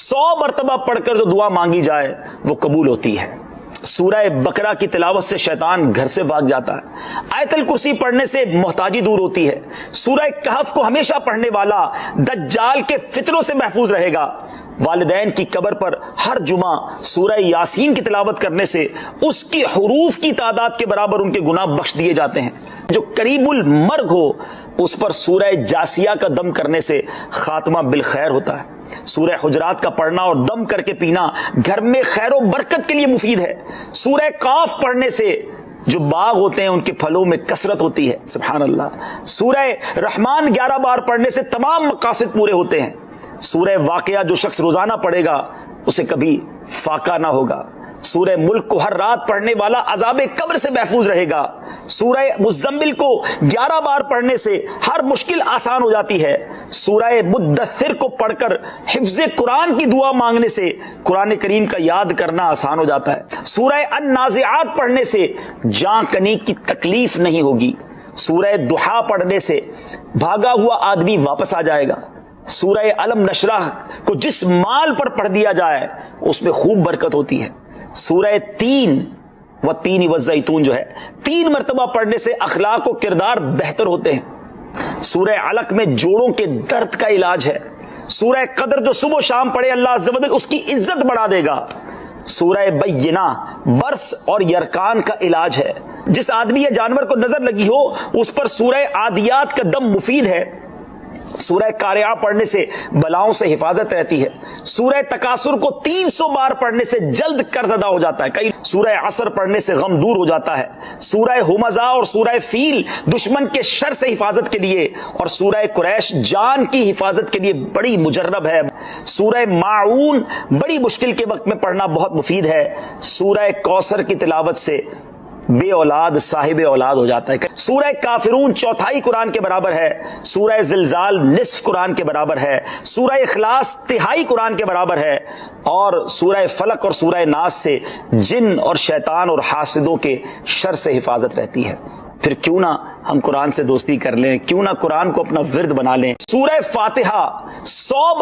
100 مرتبہ پڑھ کر جو دعا مانگی جائے وہ قبول ہوتی ہے۔ سورہ بقرہ کی تلاوت سے شیطان گھر سے بھاگ جاتا ہے۔ آیت الکرسی پڑھنے سے محتاجی دور ہوتی ہے۔ سورہ کہف کو ہمیشہ پڑھنے والا دجال کے فتنوں سے محفوظ رہے گا۔ والدین کی قبر پر ہر جمعہ سورہ یاسین کی تلاوت کرنے سے اس کی حروف کی تعداد کے برابر ان کے گناہ بخش دیے جاتے ہیں۔ جو قریب المرگ ہو اس پر سورہ جاسیہ کا دم کرنے سے خاتمہ بالخیر ہوتا ہے۔ سورہ حجرات کا پڑھنا اور دم کر کے پینا گھر میں خیر و برکت کے لیے مفید ہے۔ سورہ قاف پڑھنے سے جو باغ ہوتے ہیں ان کے پھلوں میں کثرت ہوتی ہے۔ سبحان اللہ۔ سورہ رحمان 11 بار پڑھنے سے تمام مقاصد پورے ہوتے ہیں۔ سورہ واقعہ جو شخص روزانہ پڑھے گا اسے کبھی فاقہ نہ ہوگا۔ سورہ ملک کو ہر رات پڑھنے والا عذاب قبر سے محفوظ رہے گا۔ سورہ مزمل کو 11 بار پڑھنے سے ہر مشکل آسان ہو جاتی ہے۔ سورہ مدثر کو پڑھ کر حفظ قرآن کی دعا مانگنے سے قرآن کریم کا یاد کرنا آسان ہو جاتا ہے۔ سورہ النازعات پڑھنے سے جاں کنی کی تکلیف نہیں ہوگی۔ سورہ ضحیٰ پڑھنے سے بھاگا ہوا آدمی واپس آ جائے گا۔ سورہ علم نشرح کو جس مال پر پڑھ دیا جائے اس میں خوب برکت ہوتی ہے۔ سورہ تین والزیتون جو ہے 3 مرتبہ پڑھنے سے اخلاق و کردار بہتر ہوتے ہیں۔ سورہ علق میں جوڑوں کے درد کا علاج ہے۔ سورہ قدر جو صبح و شام پڑھے اللہ عز و جل اس کی عزت بڑھا دے گا۔ سورہ بینہ برس اور یرکان کا علاج ہے۔ جس آدمی یا جانور کو نظر لگی ہو اس پر سورہ عادیات کا دم مفید ہے۔ سورہ قارعہ پڑھنے سے بلاؤں سے حفاظت رہتی ہے۔ سورہ تکاثر کو 300 بار پڑھنے سے جلد قرض ادا ہو جاتا ہے۔ سورہ عصر پڑھنے سے غم دور ہو جاتا ہے۔ سورہ ہمزہ اور سورہ فیل دشمن کے شر سے حفاظت کے لیے اور سورہ قریش جان کی حفاظت کے لیے بڑی مجرب ہے۔ سورہ ماعون بڑی مشکل کے وقت میں پڑھنا بہت مفید ہے۔ سورہ کوثر کی تلاوت سے بے اولاد صاحب اولاد ہو جاتا ہے۔ سورہ کافرون 1/4 قرآن کے برابر ہے۔ سورہ زلزال نصف قرآن کے برابر ہے۔ سورہ اخلاص 1/3 قرآن کے برابر ہے۔ اور سورہ فلق اور سورہ ناس سے جن اور شیطان اور حاسدوں کے شر سے حفاظت رہتی ہے۔ پھر کیوں نہ ہم قرآن سے دوستی کر لیں، کیوں نہ قرآن کو اپنا ورد بنا لیں۔ سورہ فاتحہ 100